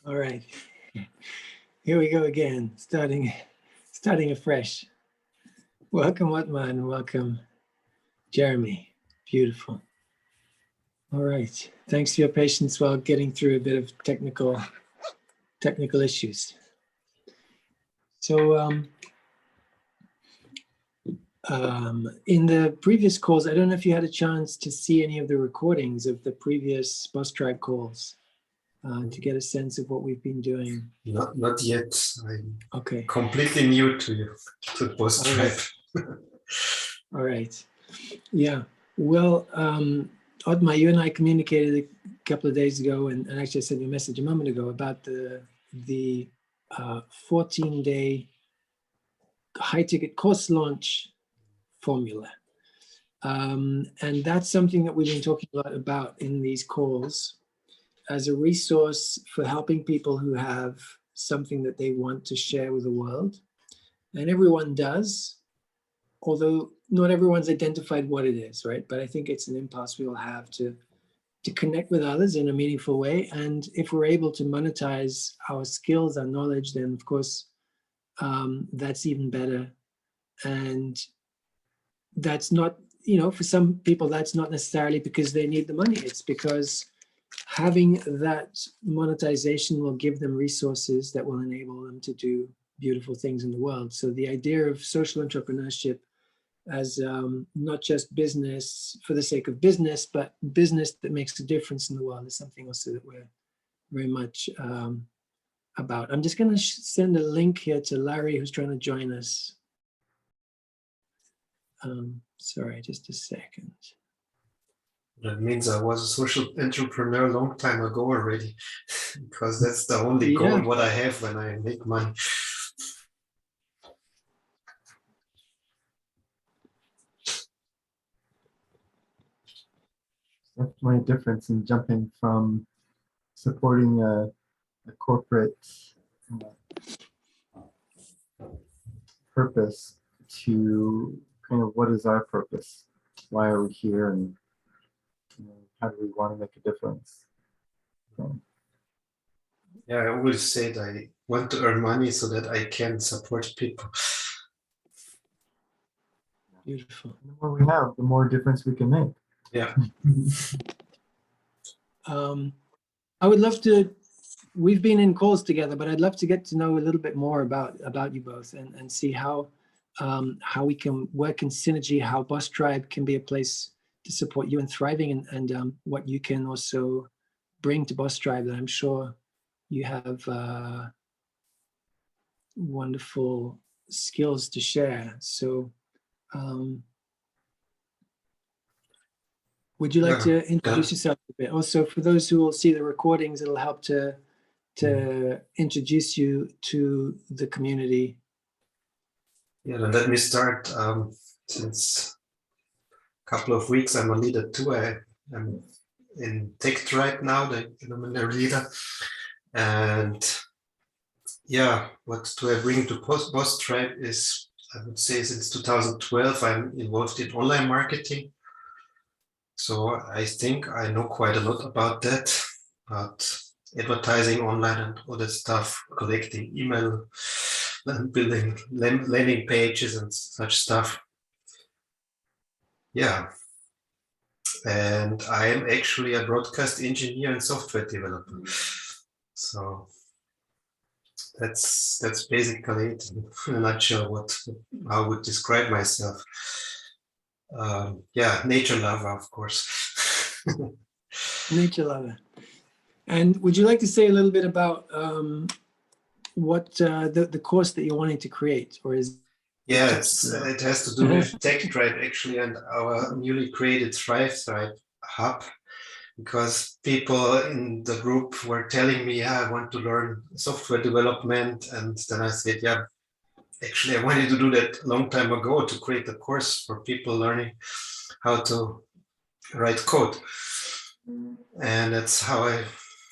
All right, here we go again, starting afresh. Welcome, Watman. Welcome, Jeremy. Beautiful. All right. Thanks for your patience while getting through a bit of technical issues. So, in the previous calls, I don't know if you had a chance to see any of the recordings of the previous BizTribe calls. To get a sense of what we've been doing. Not yet. I'm okay. Completely new to BizTribe. All right. Yeah. Well, Otmar, you and I communicated a couple of days ago, and actually I sent you a message a moment ago about the 14-day high-ticket course launch formula. And that's something that we've been talking a lot about in these calls as a resource for helping people who have something that they want to share with the world. And everyone does, although not everyone's identified what it is, right? But I think it's an impulse we all have to connect with others in a meaningful way. And if we're able to monetize our skills, our knowledge, then of course, that's even better. And that's not, for some people, that's not necessarily because they need the money. It's because having that monetization will give them resources that will enable them to do beautiful things in the world. So the idea of social entrepreneurship as not just business for the sake of business, but business that makes a difference in the world is something also that we're very much about. I'm just going to send a link here to Larry, who's trying to join us. Sorry, just a second. That means I was a social entrepreneur a long time ago already, because that's the only goal what I have when I make money. Definitely a difference in jumping from supporting a corporate purpose to kind of what is our purpose? Why are we here, and how do we want to make a difference? Yeah, I always said I want to earn money so that I can support people. Beautiful. The more we have, the more difference we can make. Yeah. I would love to, we've been in calls together, but I'd love to get to know a little bit more about you both and see how we can work in synergy, how BizTribe can be a place to support you in thriving, and what you can also bring to BizTribe that I'm sure you have wonderful skills to share. So would you like to introduce yourself a bit? Also, for those who will see the recordings, it'll help to introduce you to the community. Yeah, then let me start. Since a couple of weeks, I'm a leader too. I'm in BizTribe now, the preliminary leader. And yeah, what do I bring to BizTribe is, I would say since 2012, I'm involved in online marketing. So I think I know quite a lot about that, about advertising online and all that stuff, collecting email and building landing pages and such stuff. Yeah. And I am actually a broadcast engineer and software developer. So that's basically it in a nutshell, how I would describe myself. Yeah, nature lover, of course. Nature lover. And would you like to say a little bit about what the course that you're wanting to create, or is? Yeah, it has to do with BizTribe actually, and our newly created Thrive Hub, because people in the group were telling me, yeah, I want to learn software development, and then I said, yeah, actually I wanted to do that a long time ago, to create a course for people learning how to write code. And that's how I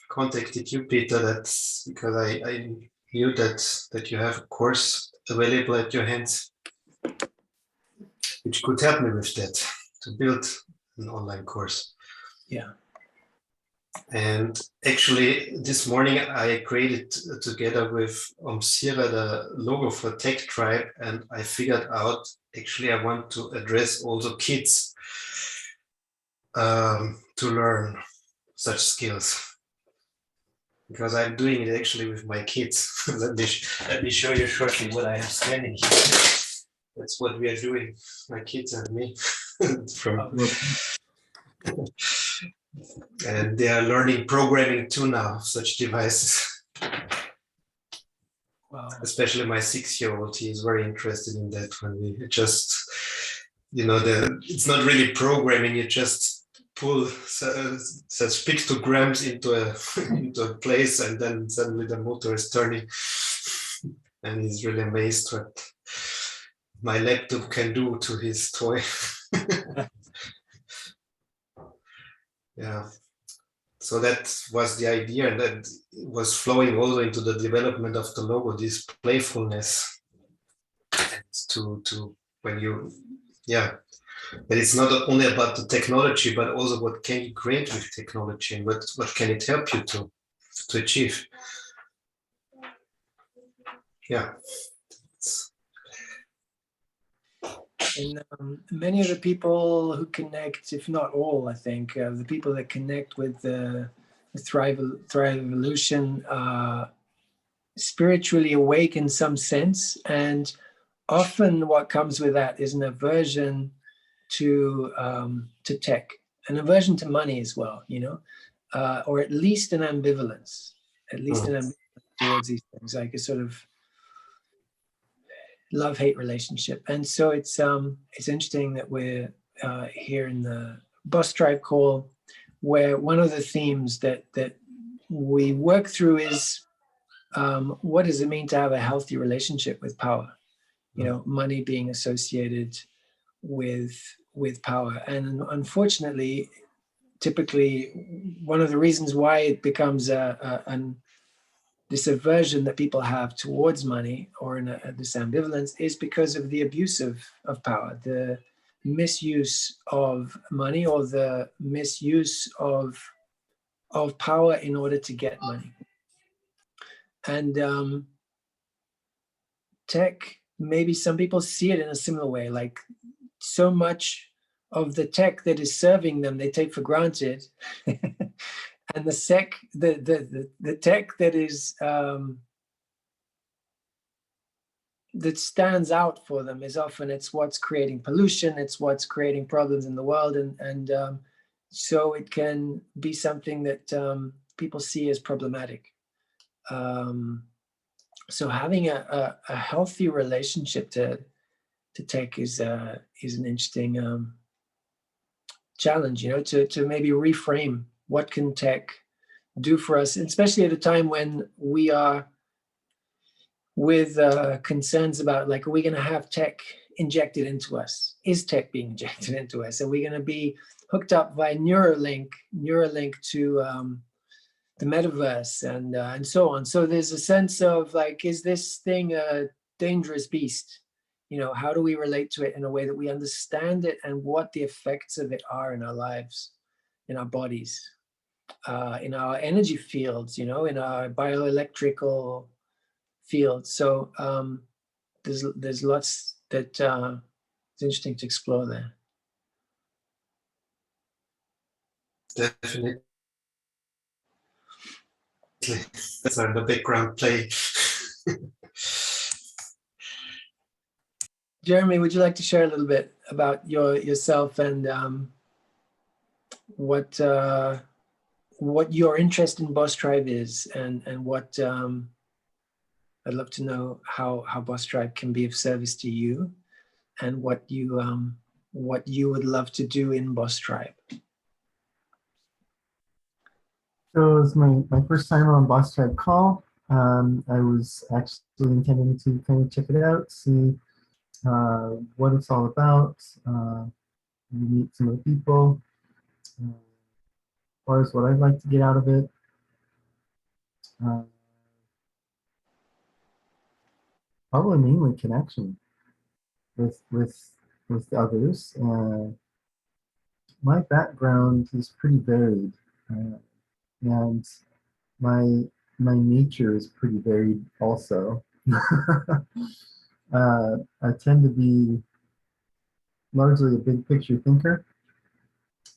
contacted you, Peter. That's because I knew that you have a course available at your hands, which could help me with that, to build an online course. Yeah. And actually, this morning I created together with Omsira the logo for TechTribe, and I figured out actually I want to address also kids to learn such skills, because I'm doing it actually with my kids. Let me show you shortly what I have standing here. That's what we are doing, my kids and me. And they are learning programming too now, such devices. Wow. Especially my 6-year-old, he is very interested in that. When we just, it's not really programming, you just pull such pictograms into a place, and then suddenly the motor is turning. And he's really amazed what my laptop can do to his toy. Yeah. So that was the idea, and that was flowing also into the development of the logo, this playfulness. To when you, yeah, but it's not only about the technology, but also what can you create with technology, and what can it help you to achieve. Yeah. And many of the people who connect, if not all, I think, the people that connect with the Thrive Evolution spiritually awake in some sense. And often what comes with that is an aversion to tech, an aversion to money as well, or at least an ambivalence, towards these things, like a sort of love-hate relationship. And so it's interesting that we're here in the BizTribe call, where one of the themes that we work through is what does it mean to have a healthy relationship with power? Money being associated with power, and unfortunately, typically, one of the reasons why it becomes this aversion that people have towards money, or this ambivalence, is because of the abuse of power, the misuse of money, or the misuse of power in order to get money. And tech, maybe some people see it in a similar way, like so much of the tech that is serving them, they take for granted. And the tech that is that stands out for them is often it's what's creating pollution, it's what's creating problems in the world, and so it can be something that people see as problematic. So having a healthy relationship to tech is an interesting challenge, to maybe reframe what can tech do for us, especially at a time when we are with concerns about, like, are we going to have tech injected into us? Is tech being injected into us? Are we going to be hooked up via Neuralink to the metaverse and so on? So there's a sense of, like, is this thing a dangerous beast? How do we relate to it in a way that we understand it, and what the effects of it are in our lives, in our bodies, in our energy fields, in our bioelectrical field. So there's lots that it's interesting to explore there. Definitely. That's the background play. Jeremy, would you like to share a little bit about yourself and what your interest in BizTribe is, and what I'd love to know how BizTribe can be of service to you, and what you would love to do in BizTribe. So it was my first time on BizTribe call. I was actually intending to kind of check it out, see what it's all about, meet some of the people, as far as what I'd like to get out of it. Probably mainly connection with others. My background is pretty varied. and my nature is pretty varied also. I tend to be largely a big picture thinker,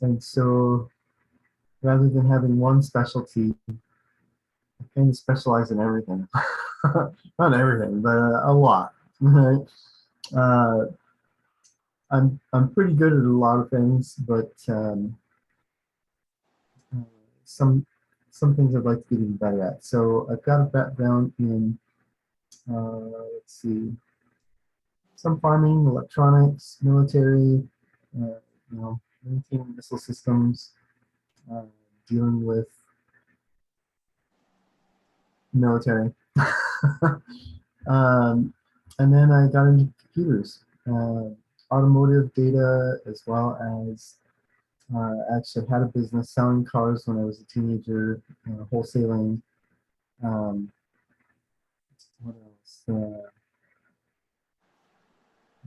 and so rather than having one specialty, I kind of specialize in everything. Not everything, but a lot. Right? Uh, I'm pretty good at a lot of things, but some things I'd like to get even better at. So I've got a background in let's see, some farming, electronics, military, maintaining missile systems, uh, dealing with military. And then I got into computers, automotive data, as well as actually had a business selling cars when I was a teenager, wholesaling. What else?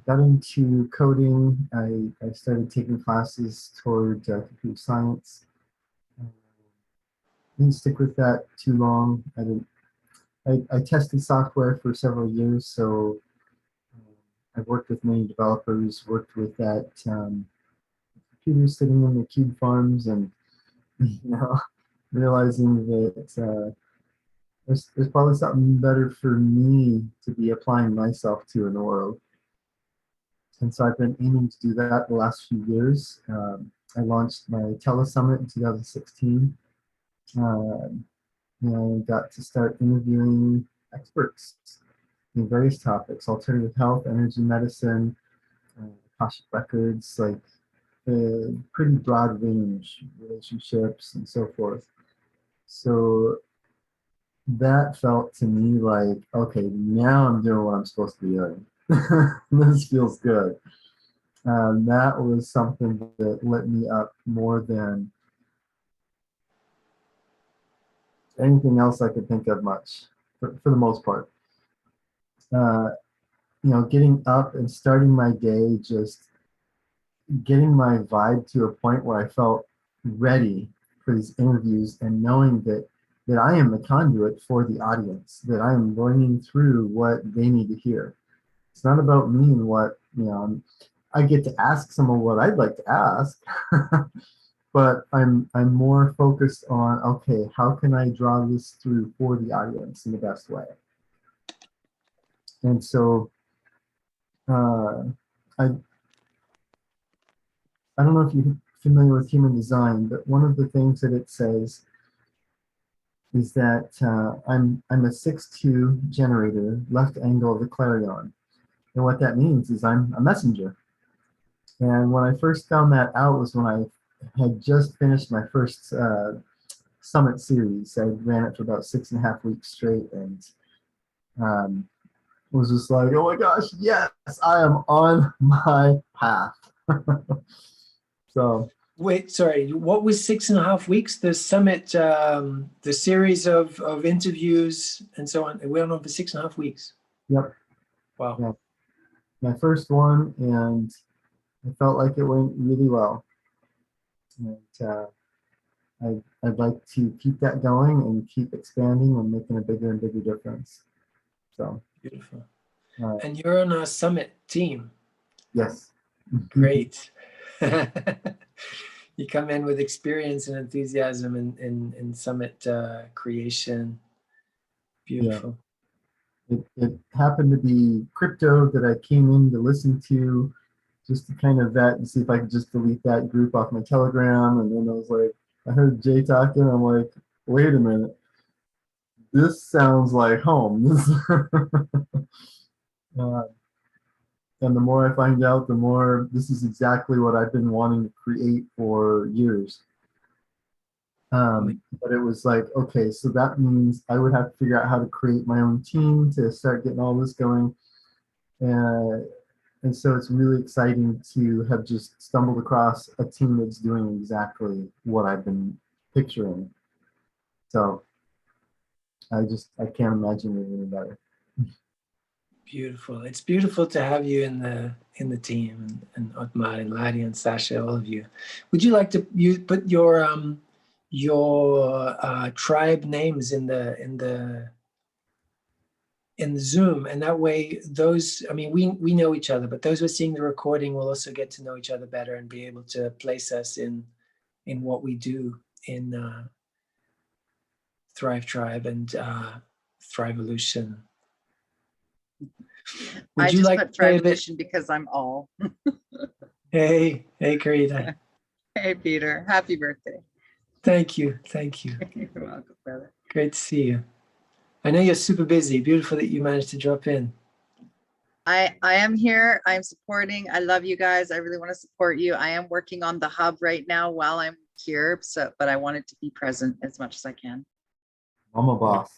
Got into coding. I started taking classes toward computer science. Didn't stick with that too long. I tested software for several years, so I've worked with many developers, worked with that computers sitting in the cube farms, and realizing that there's probably something better for me to be applying myself to in the world. And so I've been aiming to do that the last few years. I launched my Telesummit in 2016. And got to start interviewing experts in various topics: alternative health, energy medicine, Akashic records, like a pretty broad range, relationships, and so forth. So that felt to me like, okay, now I'm doing what I'm supposed to be doing. This feels good. That was something that lit me up more than anything else I could think of much, for the most part. Getting up and starting my day, just getting my vibe to a point where I felt ready for these interviews, and knowing that I am the conduit for the audience, that I am running through what they need to hear. It's not about me and what, I get to ask someone what I'd like to ask, but I'm more focused on, okay, how can I draw this through for the audience in the best way? And so I don't know if you're familiar with human design, but one of the things that it says is that I'm a 6-2 generator, left angle of the clarion. And what that means is I'm a messenger. And when I first found that out was when I had just finished my first summit series. I ran it for about 6.5 weeks straight, and was just like, oh my gosh, yes, I am on my path. So wait, sorry, what was 6.5 weeks? The summit, the series of interviews and so on. It went on for 6.5 weeks. Yep. Wow. Yeah. My first one, and I felt like it went really well. And I'd like to keep that going and keep expanding and making a bigger and bigger difference. So beautiful. And you're on our summit team. Yes. Great. You come in with experience and enthusiasm in summit creation. Beautiful. Yeah. It happened to be crypto that I came in to listen to, just to kind of vet and see if I could just delete that group off my Telegram. And then I was like, I heard Jay talking. I'm like, wait a minute. This sounds like home. And the more I find out, the more this is exactly what I've been wanting to create for years. But it was like, okay, so that means I would have to figure out how to create my own team to start getting all this going. And so it's really exciting to have just stumbled across a team that's doing exactly what I've been picturing. So I can't imagine it any better. Beautiful. It's beautiful to have you in the team, and Otmar and Ladi and Sasha, all of you. Would you like to put your your tribe names in the Zoom, and that way those, I mean, we know each other, but those who are seeing the recording will also get to know each other better and be able to place us in what we do in Thrive Tribe and Thriveolution. I Would you just like put to say a bit? Thriveolution because I'm all. Hey, Karita. Hey, Peter. Happy birthday. Thank you. You're welcome, brother. Great to see you. I know you're super busy. Beautiful that you managed to drop in. I am here. I'm supporting. I love you guys. I really want to support you. I am working on the hub right now while I'm here. So, but I wanted to be present as much as I can. I'm a boss.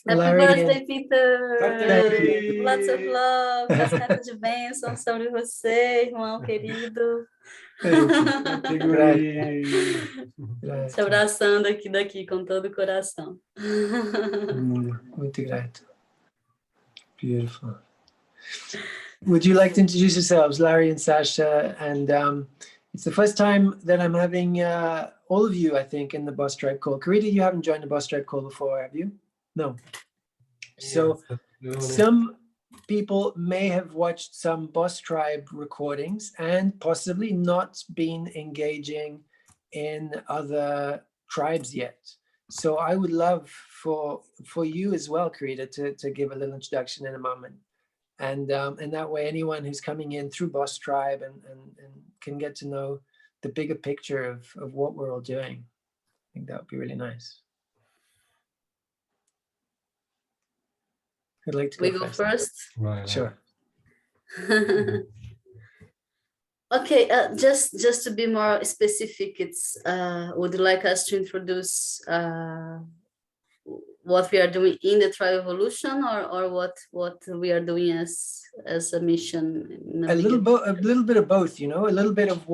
Happy Larry, birthday, Peter! Thank you. Lots of love, cascata de bênção sobre você, irmão querido. Te abraçando aqui daqui com todo o coração. Muito grato. Beautiful. Would you like to introduce yourselves, Larry and Sasha? And it's the first time that I'm having all of you, I think, in the BizTribe call. Karita, you haven't joined the BizTribe call before, have you? No. So some people may have watched some BizTribe recordings and possibly not been engaging in other tribes yet. So I would love for you as well, Karita, to give a little introduction in a moment. And that way anyone who's coming in through BizTribe and can get to know the bigger picture of what we're all doing. I think that would be really nice. I'd like to We go first? Right. Sure. Okay, just to be more specific, it's would you like us to introduce what we are doing in the Thriveolution, or what we are doing as a mission? A little bit of both, you know, a little bit of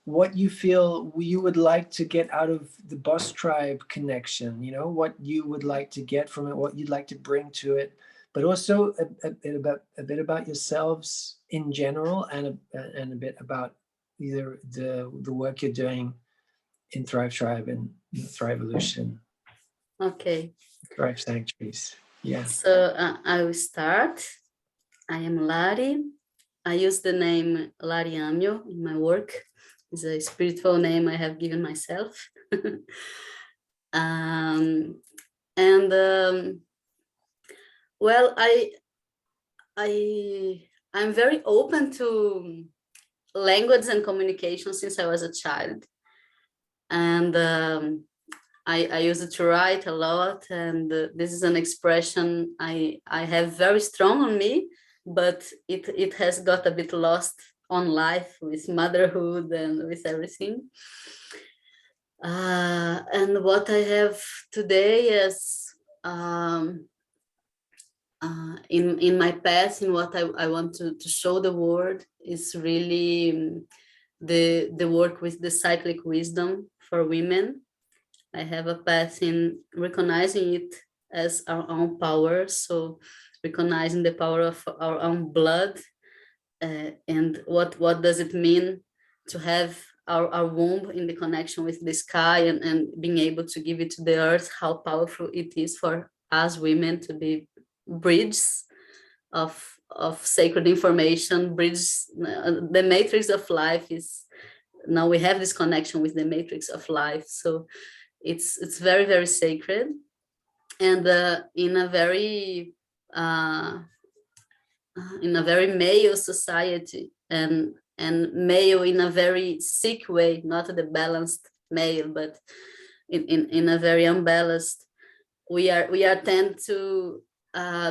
what you feel you would like to get out of the BizTribe connection, you know, what you would like to get from it, what you'd like to bring to it, but also a bit about yourselves in general, and a bit about either the work you're doing in Thrive Tribe and Thriveolution. Okay. Thrive Sanctuaries. Yeah. So I will start. I am Lari. I use the name Lari Amyo in my work. It's a spiritual name I have given myself. Well, I'm very open to language and communication since I was a child, and I use it to write a lot, and this is an expression I have very strong on me, but it has got a bit lost on life with motherhood and with everything. And what I have today is in my path, in what I want to show the world, is really the work with the cyclic wisdom for women. I have a path in recognizing it as our own power, so recognizing the power of our own blood, and what does it mean to have our womb in the connection with the sky, and being able to give it to the earth, how powerful it is for us women to be bridges of sacred information, bridges. The matrix of life is, now we have this connection with the matrix of life, so it's very, very sacred. And in a very male society, and male in a very sick way, not the balanced male, but in a very unbalanced, we are tend to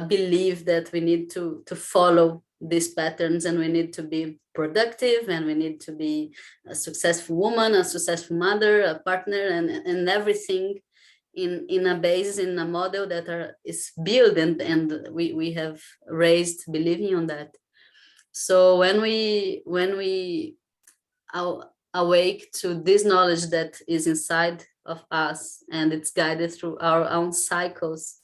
believe that we need to follow these patterns, and we need to be productive, and we need to be a successful woman, a successful mother, a partner, and everything in a basis, in a model that is built, and we have raised believing on that. So when we awake to this knowledge that is inside of us, and it's guided through our own cycles,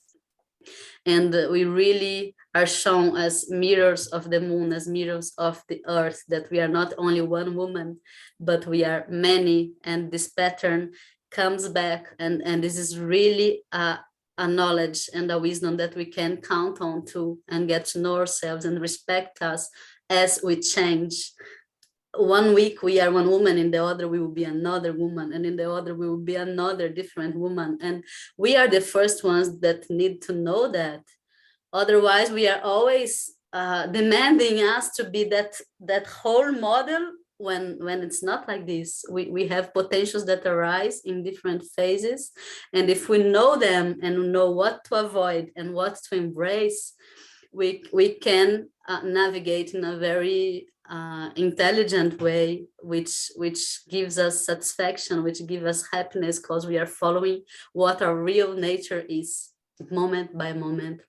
and we really are shown as mirrors of the moon, as mirrors of the earth, that we are not only one woman, but we are many. And this pattern comes back, and this is really a knowledge and a wisdom that we can count on to, and get to know ourselves and respect us as we change. One week we are one woman, in the other we will be another woman, and in the other we will be another different woman. And we are the first ones that need to know that. Otherwise, we are always demanding us to be that whole model, when it's not like this. We have potentials that arise in different phases. And if we know them and know what to avoid and what to embrace, we can navigate in a very intelligent way, which gives us satisfaction, which gives us happiness, because we are following what our real nature is, moment by moment.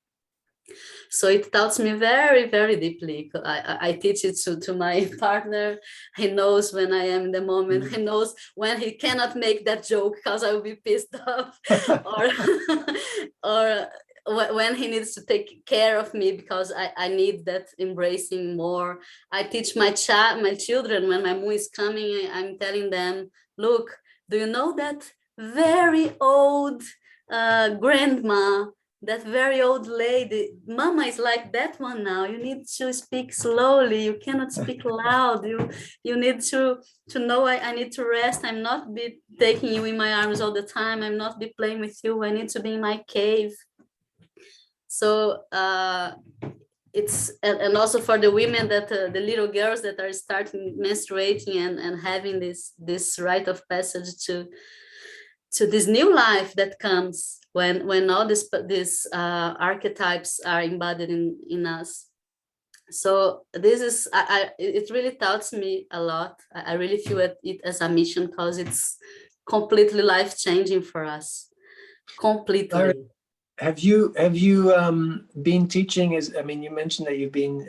So it touched me very, very deeply. I teach it to my partner. He knows when I am in the moment. He knows when he cannot make that joke because I will be pissed off, or when he needs to take care of me because I need that embracing more. I teach my children, when my moon is coming, I'm telling them, look, do you know that very old grandma, that very old lady, mama is like that one now. You need to speak slowly. You cannot speak loud. You need to know I need to rest. I'm not be taking you in my arms all the time. I'm not be playing with you. I need to be in my cave. So it's, and also for the women that the little girls that are starting menstruating and having this rite of passage to this new life that comes when all these archetypes are embodied in us. So this is, it really taught me a lot. I really feel it as a mission, because it's completely life-changing for us, completely. Have you been teaching, I mean, you mentioned that you've been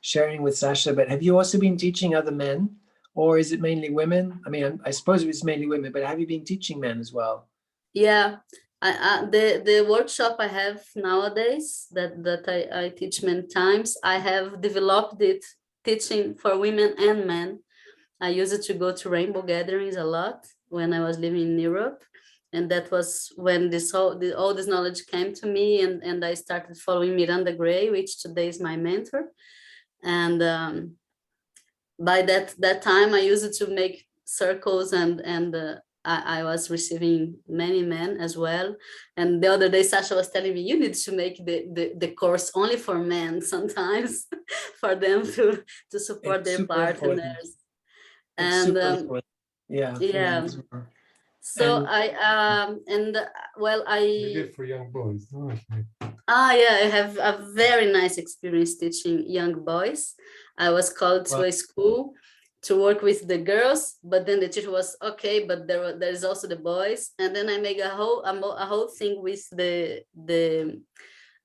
sharing with Sasha, but have you also been teaching other men? Or is it mainly women? I mean, I suppose it's mainly women, but have you been teaching men as well? Yeah, the workshop I have nowadays that I teach many times, I have developed it teaching for women and men. I used to go to rainbow gatherings a lot when I was living in Europe. And that was when all this knowledge came to me, and I started following Miranda Gray, which today is my mentor. And by that time, I used to make circles, and I was receiving many men as well. And the other day, Sasha was telling me, you need to make the course only for men sometimes, for them to support their partners. And yeah. Yeah. So for young boys. Yeah, I have a very nice experience teaching young boys. I was called to a school to work with the girls, but then the teacher was okay, but there is also the boys. And then I make a whole thing with the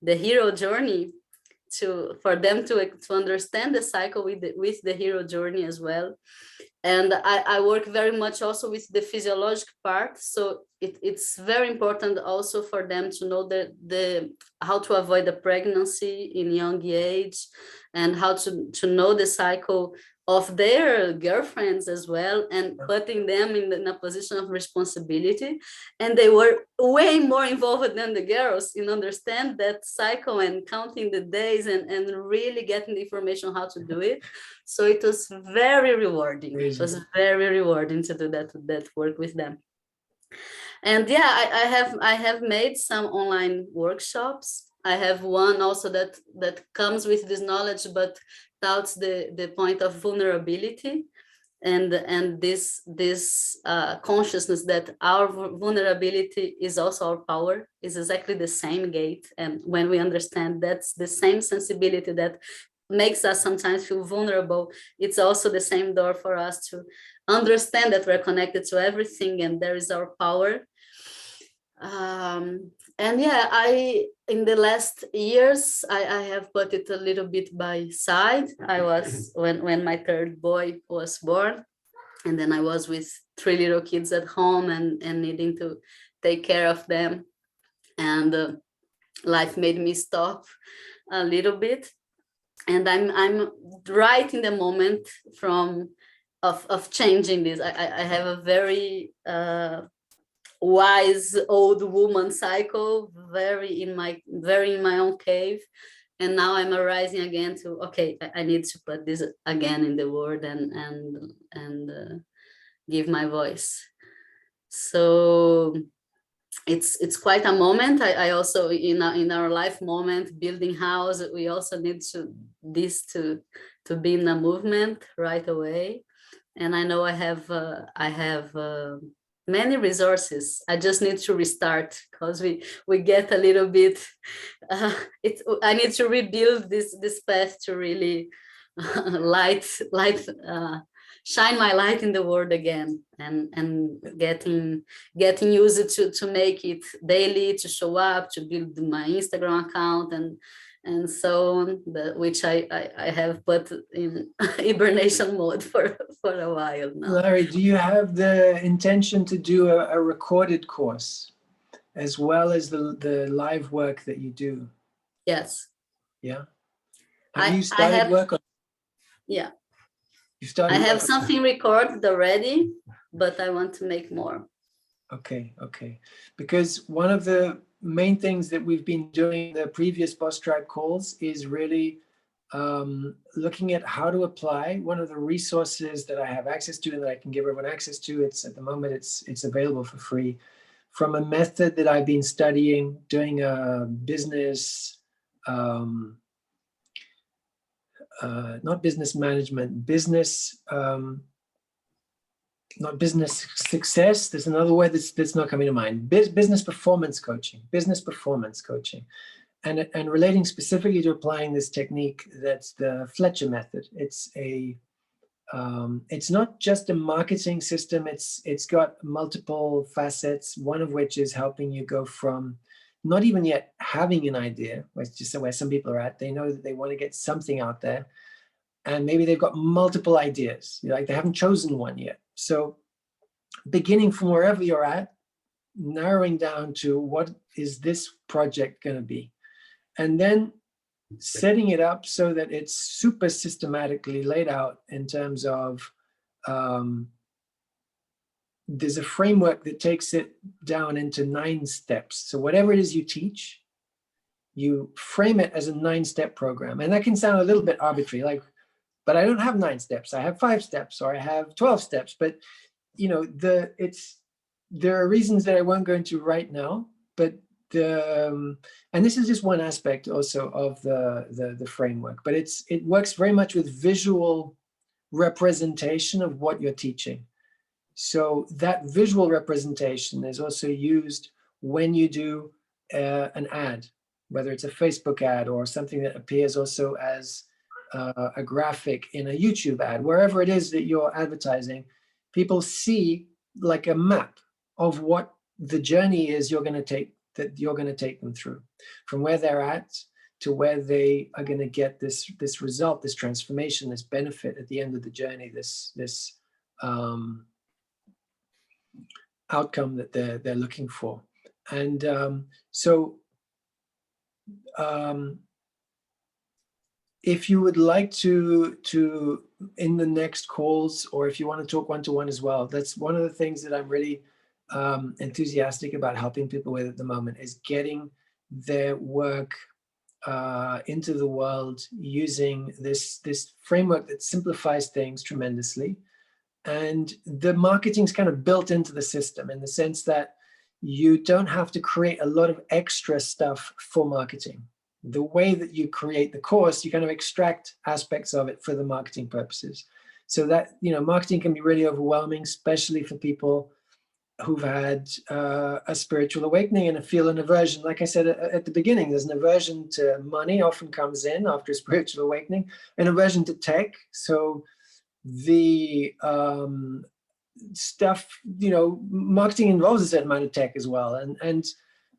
hero journey for them to understand the cycle with the hero journey as well. And I work very much also with the physiological part. So it's very important also for them to know how to avoid the pregnancy in young age, and how to know the cycle of their girlfriends as well, and putting them in a position of responsibility. And they were way more involved than the girls in understand that cycle and counting the days and really getting the information how to do it. So it was very rewarding. It was very rewarding to do that work with them. And yeah, I have made some online workshops. I have one also that comes with this knowledge, but touts the point of vulnerability and this consciousness that our vulnerability is also our power, is exactly the same gate. And when we understand that's the same sensibility that makes us sometimes feel vulnerable, it's also the same door for us to understand that we're connected to everything and there is our power. And yeah, in the last years, I have put it a little bit by side. I was, when my third boy was born, and then I was with 3 little kids at home and needing to take care of them. And life made me stop a little bit, and I'm right in the moment of changing this. I have a very wise old woman cycle, very in my own cave, and now I'm arising again to, okay, I need to put this again in the world and give my voice. So it's quite a moment. I also in our life moment, building house, we also need to be in a movement right away. And I know I have many resources. I just need to restart, because we get a little bit. I need to rebuild this path to really shine my light in the world again, and getting used to make it daily, to show up, to build my Instagram account and so on, which I have put in hibernation mode for a while now. Larry, do you have the intention to do a recorded course as well as the live work that you do? Yes. Yeah. Have you started work on? Yeah. You started. I have something recorded already, but I want to make more. Okay. Because one of the main things that we've been doing in the previous BizTribe calls is really looking at how to apply one of the resources that I have access to and that I can give everyone access to. It's at the moment it's available for free, from a method that I've been studying, doing a business, not business management, not business success. There's another word that's not coming to mind. Business performance coaching. And relating specifically to applying this technique, that's the Fletcher Method. It's not just a marketing system. It's got multiple facets, one of which is helping you go from not even yet having an idea, which is where some people are at. They know that they want to get something out there, and maybe they've got multiple ideas, like they haven't chosen one yet. So beginning from wherever you're at, narrowing down to what is this project going to be, and then setting it up so that it's super systematically laid out in terms of there's a framework that takes it down into 9 steps. So whatever it is you teach, you frame it as a 9-step program. And that can sound a little bit arbitrary, like, but I don't have 9 steps. I have 5 steps, or I have 12 steps. But there are reasons that I won't go into right now. But and this is just one aspect also of the framework. But it works very much with visual representation of what you're teaching. So that visual representation is also used when you do an ad, whether it's a Facebook ad or something that appears also as a graphic in a YouTube ad, wherever it is that you're advertising. People see like a map of what the journey is you're going to take them through, from where they're at to where they are going to get this result, this transformation, this benefit at the end of the journey, this outcome that they're looking for. And if you would like to in the next calls, or if you want to talk one-to-one as well, that's one of the things that I'm really enthusiastic about helping people with at the moment, is getting their work into the world using this framework that simplifies things tremendously. And the marketing's kind of built into the system, in the sense that you don't have to create a lot of extra stuff for marketing. The way that you create the course, you kind of extract aspects of it for the marketing purposes. So that, marketing can be really overwhelming, especially for people who've had a spiritual awakening and feel an aversion. Like I said at the beginning, there's an aversion to money often comes in after a spiritual awakening, an aversion to tech. So the stuff, marketing involves a certain amount of tech as well. And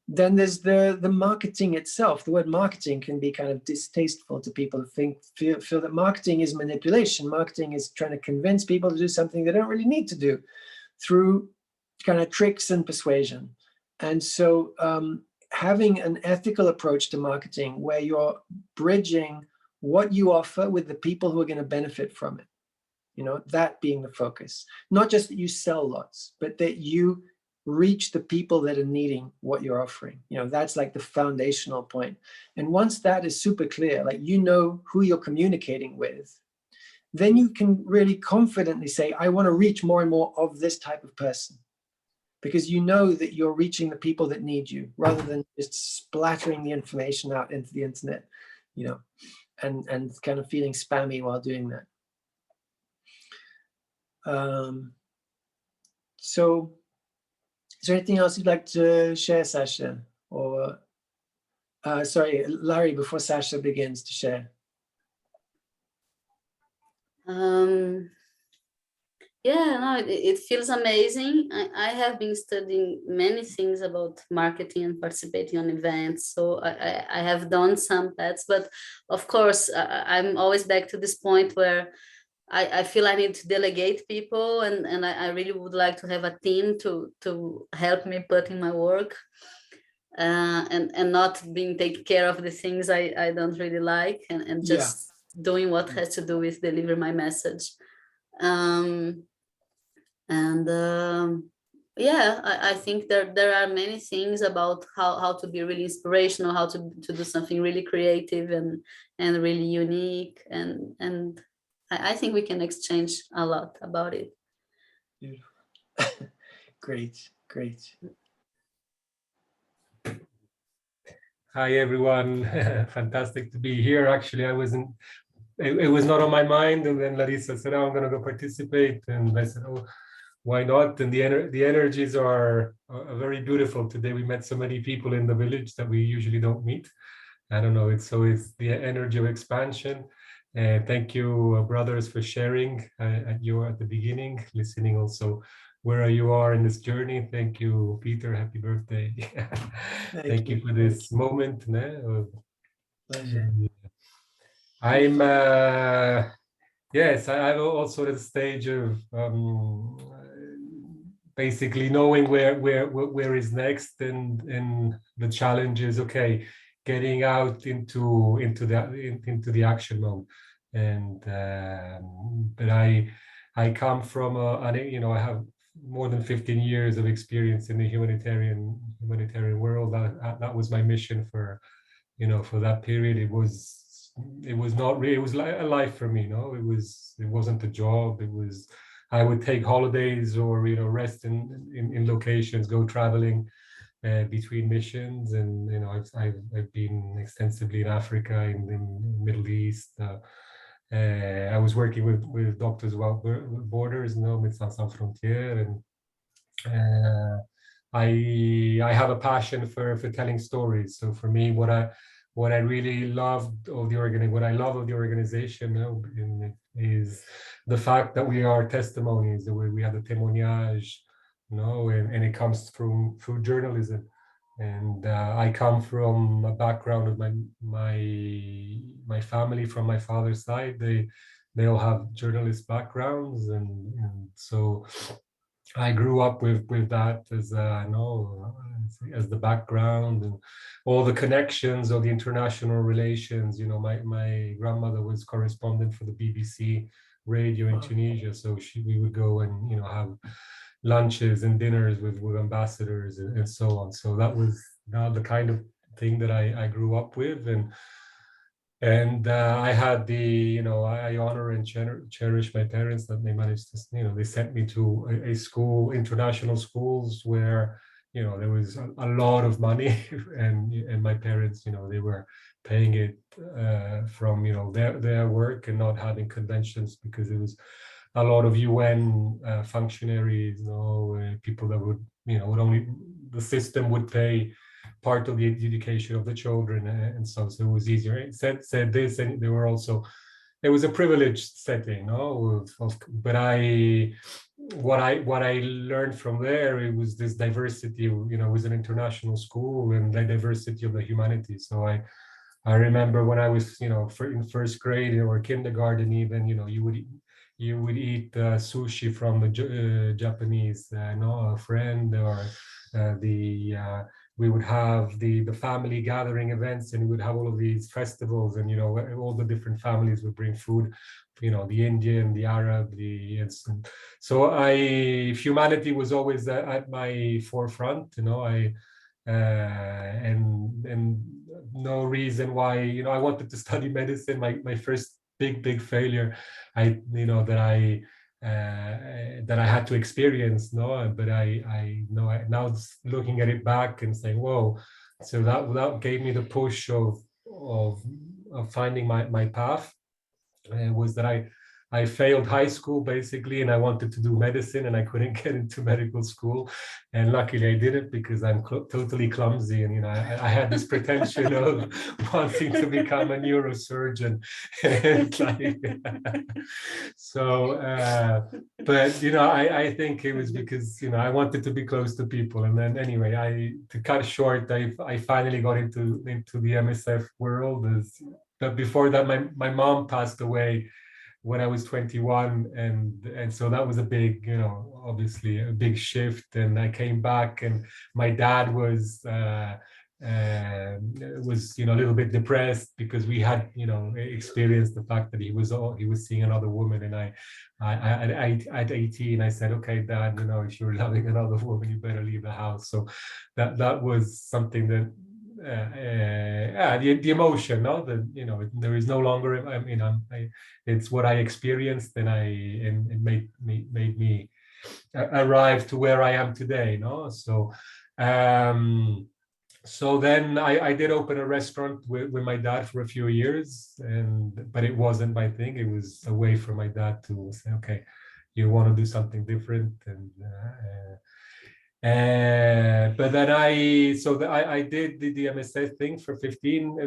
then there's the marketing itself. The word marketing can be kind of distasteful to people who feel that marketing is manipulation. Marketing is trying to convince people to do something they don't really need to do through kind of tricks and persuasion. And so having an ethical approach to marketing where you're bridging what you offer with the people who are going to benefit from it. You know, that being the focus. Not just that you sell lots, but that you reach the people that are needing what you're offering. You know, that's like the foundational point. And once that is super clear, like you know who you're communicating with, then you can really confidently say, I want to reach more and more of this type of person. Because you know that you're reaching the people that need you, rather than just splattering the information out into the internet, you know, and kind of feeling spammy while doing that. So is there anything else you'd like to share, Sasha? Or sorry, Larry, before Sasha begins to share. Yeah, no, it feels amazing. I have been studying many things about marketing and participating on events. So I have done some paths, but of course, I'm always back to this point where I feel I need to delegate people, and I really would like to have a team to help me put in my work, and not being taking care of the things I don't really like, and just doing what has to do with deliver my message. Yeah, I think there are many things about how to be really inspirational, how to do something really creative and really unique, and I think we can exchange a lot about it. Beautiful. Great. Hi everyone, fantastic to be here. Actually, it was not on my mind, and then Larissa said, "Oh, I'm going to go participate," and I said, "Oh, why not?" And the energies are very beautiful. Today we met so many people in the village that we usually don't meet. I don't know, it's the energy of expansion. Thank you, brothers, for sharing at the beginning, listening also where you are in this journey. Thank you, Peter. Happy birthday. Thank you for this moment. Pleasure. I'm yes, I'm also at the stage of basically knowing where is next, and the challenge is getting out into the action mode. And but I come from I have more than 15 years of experience in the humanitarian world. That was my mission for that period. It was not really, it was like a life for me. It wasn't a job. I would take holidays or rest in locations, go traveling between missions, and I've been extensively in Africa, in the Middle East. I was working with Doctors Without Borders, Médecins Sans Frontières, and I have a passion for telling stories. So for me, what I really loved of the organization is the fact that we are testimonies, the way we have the témoignage, and it comes through journalism. And I come from a background of my family from my father's side. They all have journalist backgrounds, and so I grew up with that as the background, and all the connections of the international relations. My grandmother was correspondent for the BBC radio in Tunisia, so we would go and have lunches and dinners with ambassadors and so on. So that was the kind of thing that I grew up with, and I had I honor and cherish my parents that they managed to, they sent me to a school, international schools, where, there was a lot of money, and my parents, they were paying it from, their work, and not having conventions, because it was a lot of UN functionaries, people that would, the system would pay part of the education of the children, and so it was easier. It said this, and they were also, it was a privileged setting, but what I learned from there, it was this diversity. It was an international school, and the diversity of the humanities. So I remember when I was, in first grade or kindergarten, even, you would eat sushi from a Japanese friend, or we would have the family gathering events, and we would have all of these festivals, and all the different families would bring food, the Indian, the Arab, so humanity was always at my forefront, and no reason why, I wanted to study medicine. My first big failure, that I had to experience, but I now looking at it back and saying, whoa, so that gave me the push of finding my path, was that I failed high school basically, and I wanted to do medicine, and I couldn't get into medical school, and luckily I did it because I'm totally clumsy, and I had this pretension of wanting to become a neurosurgeon, but I think it was because I wanted to be close to people, and then anyway, to cut short, I finally got into the MSF world. But before that, my mom passed away when I was 21, and so that was a big, obviously a big shift. And I came back, and my dad was a little bit depressed because we had experienced the fact that he was seeing another woman, and I at 18 I said, okay, Dad, if you're loving another woman, you better leave the house. So that was something that the emotion, there is no longer, it's what I experienced, and it made me arrive to where I am today, so then I did open a restaurant with my dad for a few years, but it wasn't my thing. It was a way for my dad to say, okay, you want to do something different, but then I did the MSF thing for 15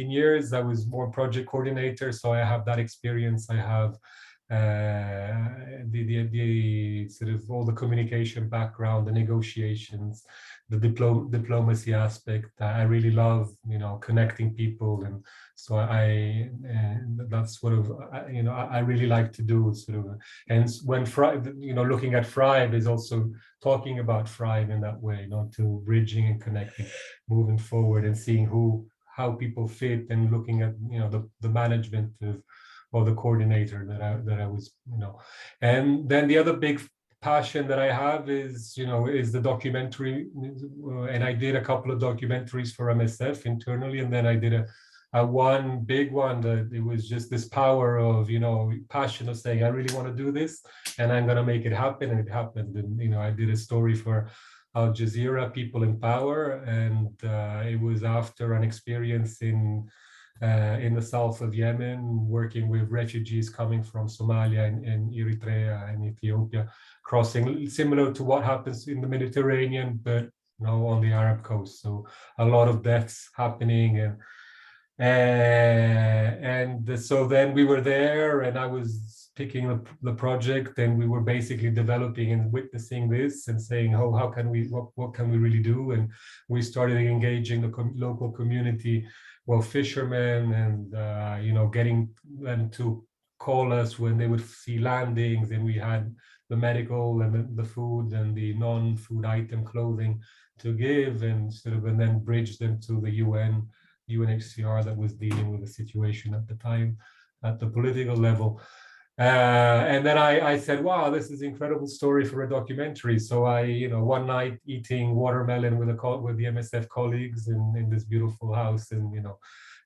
years. I was more project coordinator, so I have that experience. I have the sort of all the communication background, the negotiations, the diplomacy aspect. I really love connecting people, and so that's sort of I really like to do sort of. And when looking at Thrive is also talking about Thrive in that way, to bridging and connecting, moving forward, and seeing how people fit, and looking at the management of, or the coordinator that I was, and then the other big passion that I have is the documentary, and I did a couple of documentaries for MSF internally, and then I did a one big one that it was just this power of passion of saying, I really want to do this, and I'm going to make it happen, and it happened. And I did a story for Al Jazeera, People in Power, and it was after an experience in the south of Yemen, working with refugees coming from Somalia and Eritrea and Ethiopia, crossing, similar to what happens in the Mediterranean, but on the Arab coast. So a lot of deaths happening, and so then we were there, and I was picking the project, and we were basically developing and witnessing this and saying, oh, how can we, what can we really do? And we started engaging the local community, fishermen, and getting them to call us when they would see landings, and we had the medical and the food and the non-food item clothing to give, and and then bridge them to the UNHCR that was dealing with the situation at the time at the political level. And then I said, wow, this is an incredible story for a documentary. So I, one night eating watermelon with the MSF colleagues in this beautiful house, and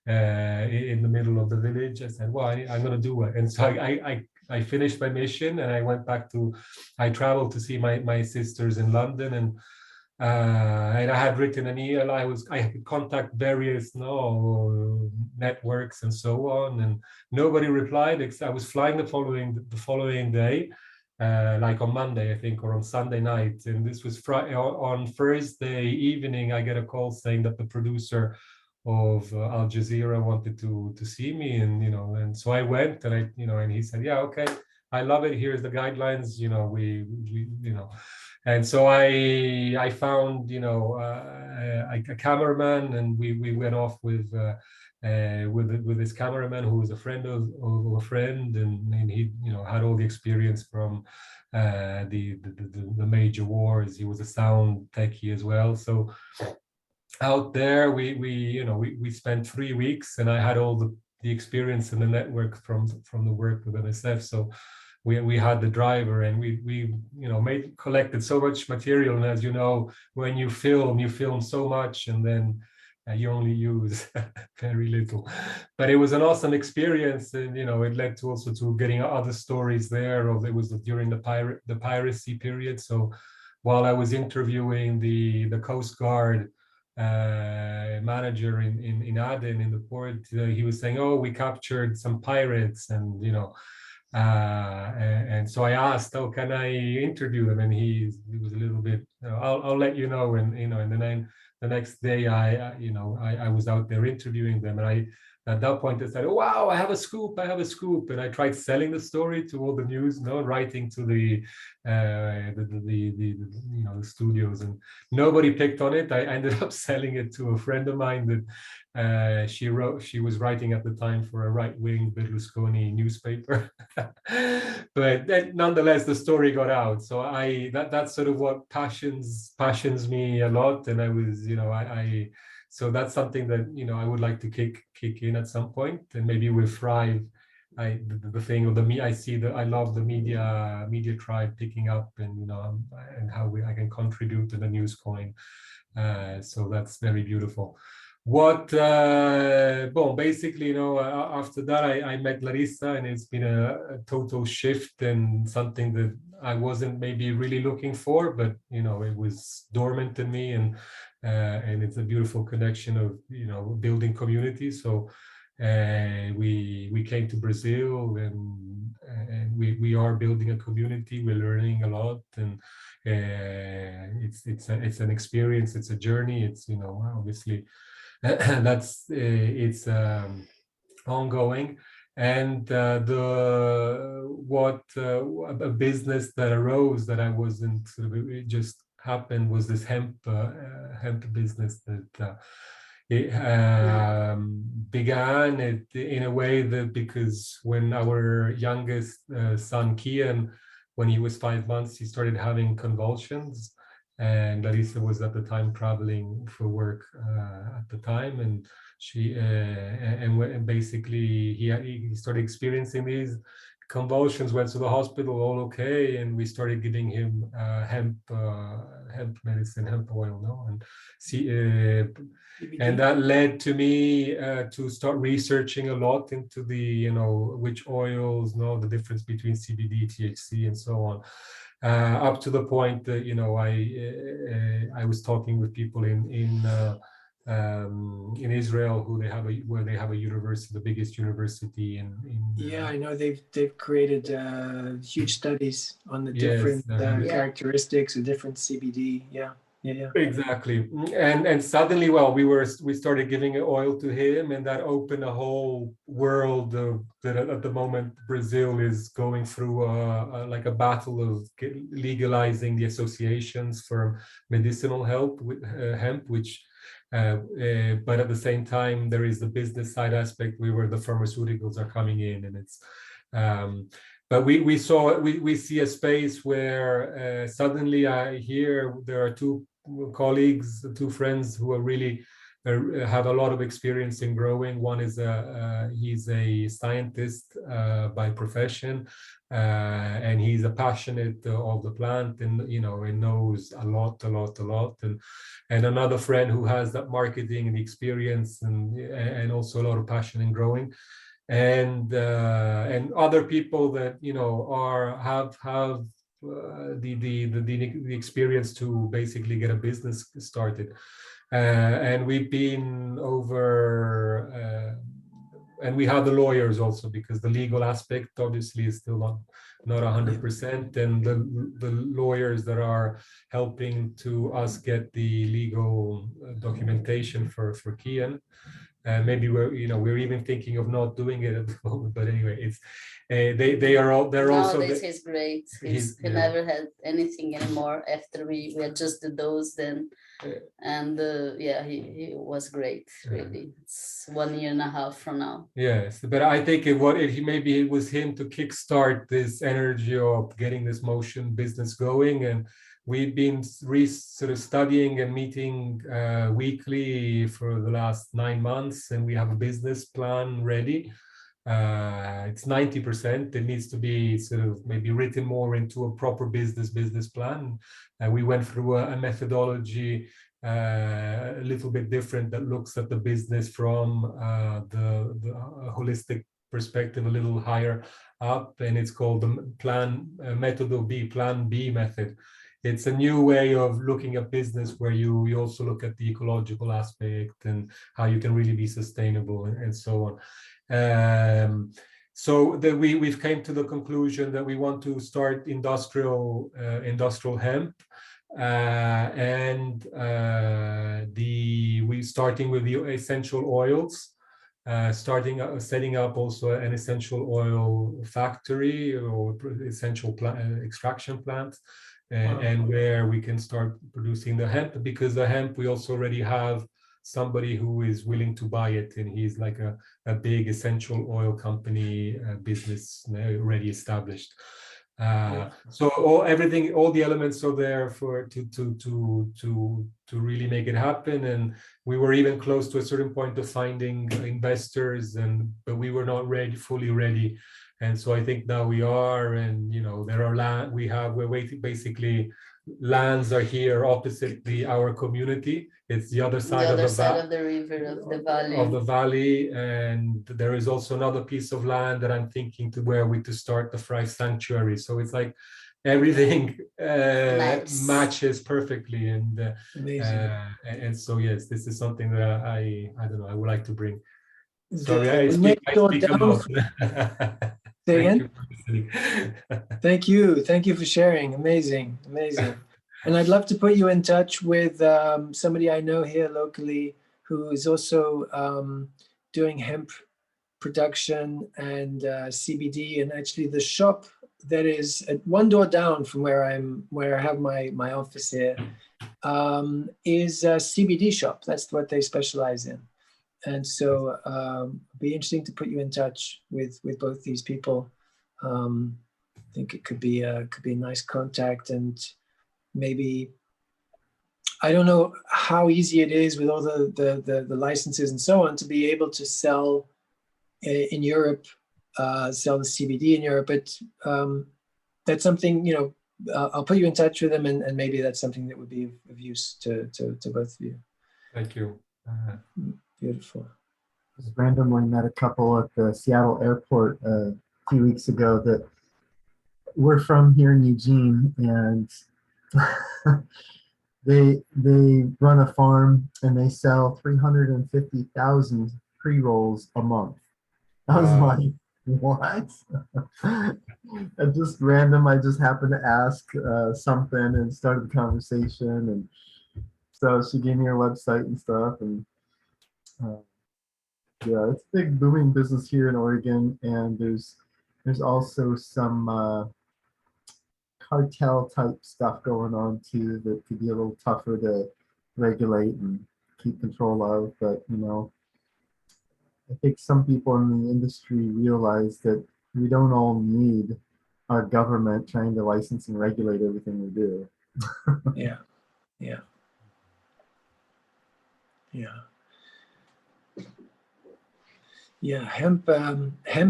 in the middle of the village, I said, well, I'm going to do it. And so I finished my mission, and I traveled to see my sisters in London, and I had written an email. I could contact various networks and so on, and nobody replied. I was flying the following day, like on Monday, I think, or on Sunday night. And this was Friday. On Thursday evening, I get a call saying that the producer of Al Jazeera wanted to see me, and so I went, and and he said, yeah, okay, I love it. Here's the guidelines. We and so I found a cameraman, and we went off with this cameraman who was a friend of a friend, and he had all the experience from the major wars. He was a sound techie as well, so out there, we spent 3 weeks, and I had all the experience and the network from the work with NSF. So we had the driver, and we collected so much material. And as you know, when you film so much, and then you only use very little. But it was an awesome experience, and it led to also to getting other stories there. Or it was during the piracy period. So while I was interviewing the Coast Guard manager in Aden, in the port, he was saying, "Oh, we captured some pirates," and and so I asked, "Oh, can I interview them?" And he was a little bit, "I'll let you know." And and then the next day, I was out there interviewing them, and at that point I said, "Oh, wow, I have a scoop! I have a scoop!" And I tried selling the story to all the news, writing to the studios, and nobody picked on it. I ended up selling it to a friend of mine that she was writing at the time for a right-wing Berlusconi newspaper. But nonetheless, the story got out. So that's sort of what passions me a lot. And I was, so that's something that I would like to kick in at some point, and maybe with Thrive. The thing of I love the media tribe picking up, and and how I can contribute to the news coin. So that's very beautiful. Basically, after that, I met Larissa, and it's been a total shift, and something that I wasn't maybe really looking for, but it was dormant in me, and it's a beautiful connection of building community. So we came to Brazil, and we are building a community. We're learning a lot, and it's an experience. It's a journey. It's obviously that's it's ongoing. And a business that arose that I wasn't it just happened was this hemp business that it began it in a way that, because when our youngest son Kian, when he was 5 months, he started having convulsions, and Larissa was at the time traveling for work at the time, and she and basically he started experiencing these convulsions, went to the hospital, all okay, and we started giving him hemp medicine, hemp oil, and and that led to me to start researching a lot into the which oils, the difference between CBD, THC, and so on. Up to the point that I was talking with people in Israel where they have a university, the biggest university in yeah, I know they've created huge studies on the different characteristics of different CBD. Yeah. Exactly. And suddenly, we started giving oil to him, and that opened a whole world that at the moment Brazil is going through like a battle of legalizing the associations for medicinal help with hemp, which but at the same time there is the business side aspect where the pharmaceuticals are coming in, and it's but we see a space where suddenly I hear there are two colleagues, two friends who are really have a lot of experience in growing. One is he's a scientist by profession, and he's a passionate of the plant, and and knows a lot, and another friend who has that marketing and experience, and also a lot of passion in growing. And other people that have the experience to basically get a business started, and we've been over, and we have the lawyers also, because the legal aspect obviously is still not 100%, and the lawyers that are helping to us get the legal documentation for Kian. Maybe we're even thinking of not doing it at the moment, but anyway, it's they're also. This is great. He never had anything anymore after we adjusted those then, and he was great. Really, it's 1.5 years from now. Yes, but I think maybe it was him to kickstart this energy of getting this motion business going, and we've been sort of studying and meeting weekly for the last 9 months, and we have a business plan ready. It's 90%. It needs to be sort of maybe written more into a proper business plan. We went through a methodology a little bit different that looks at the business from the holistic perspective, a little higher up, and it's called the Plan B method. It's a new way of looking at business where you also look at the ecological aspect and how you can really be sustainable and so on. So that we've came to the conclusion that we want to start industrial hemp, and we starting with the essential oils. Setting up also an essential oil factory or essential extraction plant, and where we can start producing the hemp, because the hemp we also already have somebody who is willing to buy it, and he's like a big essential oil company business already established. So all the elements are there for to really make it happen. And we were even close to a certain point of finding investors, but we were not fully ready. And so I think now we are, and there are we're waiting, basically lands are here opposite our community. It's the other side of the river, of the valley. And there is also another piece of land that I'm thinking to start the fry sanctuary. So it's like everything matches perfectly, and so yes, this is something that I don't know, I would like to bring. Sorry, I speak a lot. Thank you for sharing. Amazing. And I'd love to put you in touch with somebody I know here locally who is also doing hemp production and CBD. And actually the shop that is at one door down from where I have my office here is a CBD shop. That's what they specialize in. And so it'd be interesting to put you in touch with both these people. I think it could be a nice contact, and maybe, I don't know how easy it is with all the licenses and so on to be able to sell in Europe, sell the CBD in Europe, but that's something, I'll put you in touch with them, and maybe that's something that would be of use to both of you. Thank you. Beautiful. Just randomly met a couple at the Seattle airport a few weeks ago that were from here in Eugene, and they run a farm and they sell 350,000 pre-rolls a month. I was like, what? And just random, I just happened to ask something and started the conversation, and so she gave me her website and stuff, and yeah, it's a big booming business here in Oregon, and there's also some cartel type stuff going on too that could be a little tougher to regulate and keep control of. But I think some people in the industry realize that we don't all need our government trying to license and regulate everything we do. Yeah. Hemp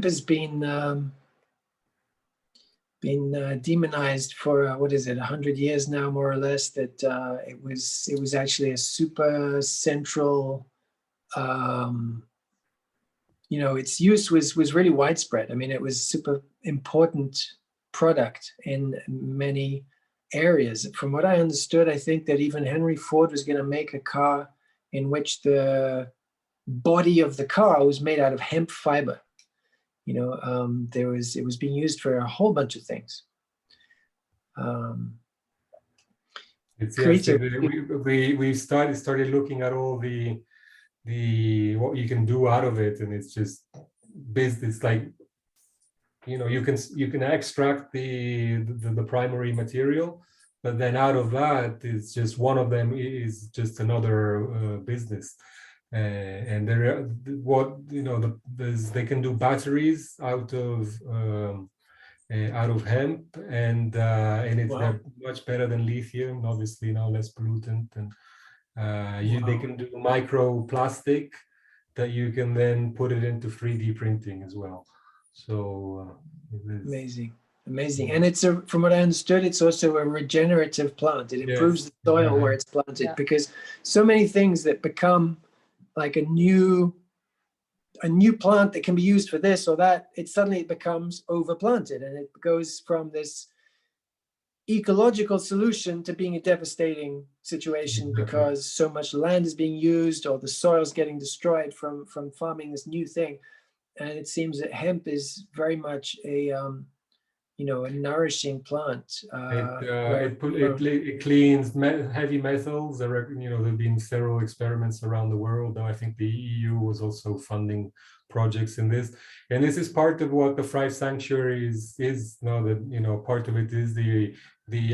has been demonized for what is it, 100 years now, more or less. That it was actually a super central. Its use was really widespread. I mean, it was super important product in many areas. From what I understood, I think that even Henry Ford was going to make a car in which the body of the car was made out of hemp fiber. It was being used for a whole bunch of things. We started looking at all the what you can do out of it, and it's just business. Like you can extract the primary material, but then out of that, it's just one of them is just another business. And they can do batteries out of out of hemp, and it's Wow. they're much better than lithium, obviously now less pollutant, and they can do microplastic that you can then put it into 3D printing as well. So Amazing. Amazing. And it's from what I understood, it's also a regenerative plant. It improves the soil where it's planted, because so many things that become like a new plant that can be used for this or that, it suddenly becomes overplanted, and it goes from this ecological solution to being a devastating situation because so much land is being used or the soil's getting destroyed from farming this new thing. And it seems that hemp is very much a a nourishing plant. It cleans heavy metals. There have been several experiments around the world. Though I think the EU was also funding projects in this, and this is part of what the Thrive Sanctuary is. Now that part of it is the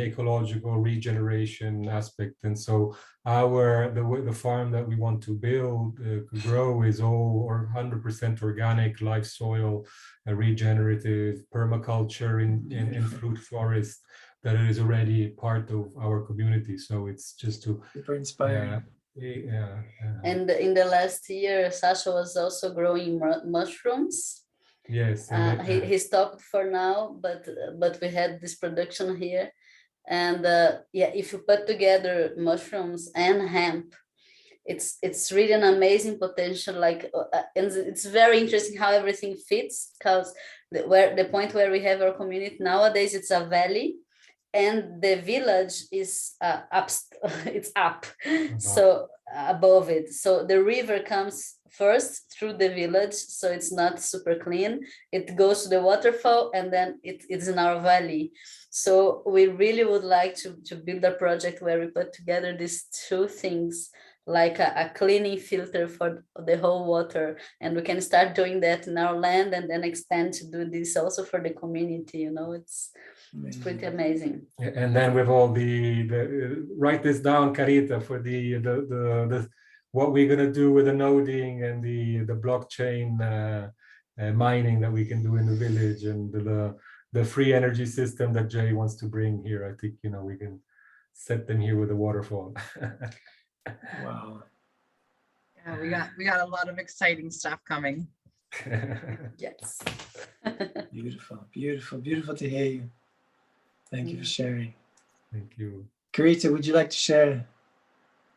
ecological regeneration aspect, and so the farm that we want to build grow is all or 100% organic, live soil, regenerative permaculture in fruit forest that is already part of our community. So it's just to super inspiring. And in the last year, Sasha was also growing mushrooms. Yes. He stopped for now, but we had this production here. And if you put together mushrooms and hemp, it's really an amazing potential. And it's very interesting how everything fits, because the point where we have our community nowadays, it's a valley, and the village is up. It's up, so above it. So the river comes first through the village, so it's not super clean. It goes to the waterfall, and then it's in our valley. So we really would like to build a project where we put together these two things, like a cleaning filter for the whole water, and we can start doing that in our land and then expand to do this also for the community. It's pretty amazing. And then with all the write this down, Carita, for the what we're gonna do with the noding and the blockchain mining that we can do in the village, and the free energy system that Jay wants to bring here. I think we can set them here with a waterfall. Wow. Yeah, we got a lot of exciting stuff coming. Yes. Beautiful to hear you. Thank you for sharing. Thank you. Carita, would you like to share?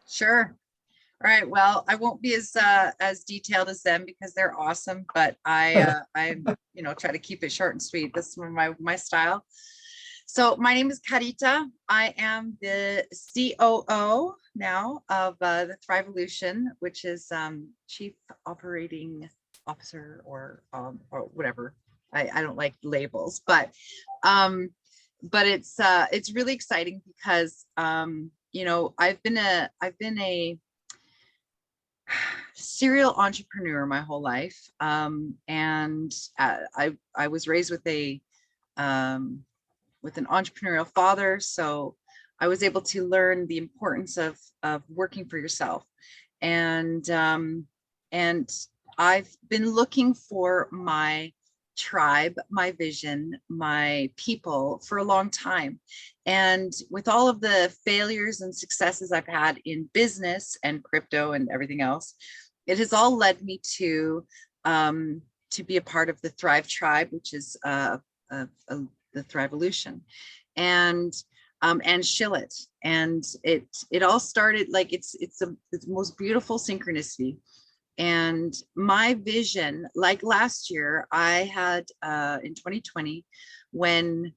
Sure. All right. Well, I won't be as detailed as them because they're awesome, but I try to keep it short and sweet. This is my style. So my name is Carita. I am the COO now of the Thrivevolution, which is Chief Operating Officer or whatever. I don't like labels, but it's really exciting because I've been a serial entrepreneur my whole life, and I was raised with an entrepreneurial father, so I was able to learn the importance of working for yourself, and I've been looking for my tribe, my vision, my people for a long time. And with all of the failures and successes I've had in business and crypto and everything else, it has all led me to be a part of the Thrive Tribe, which is the Thrivevolution, and Shillet. And it all started it's the most beautiful synchronicity. And my vision, like last year, I had in 2020, when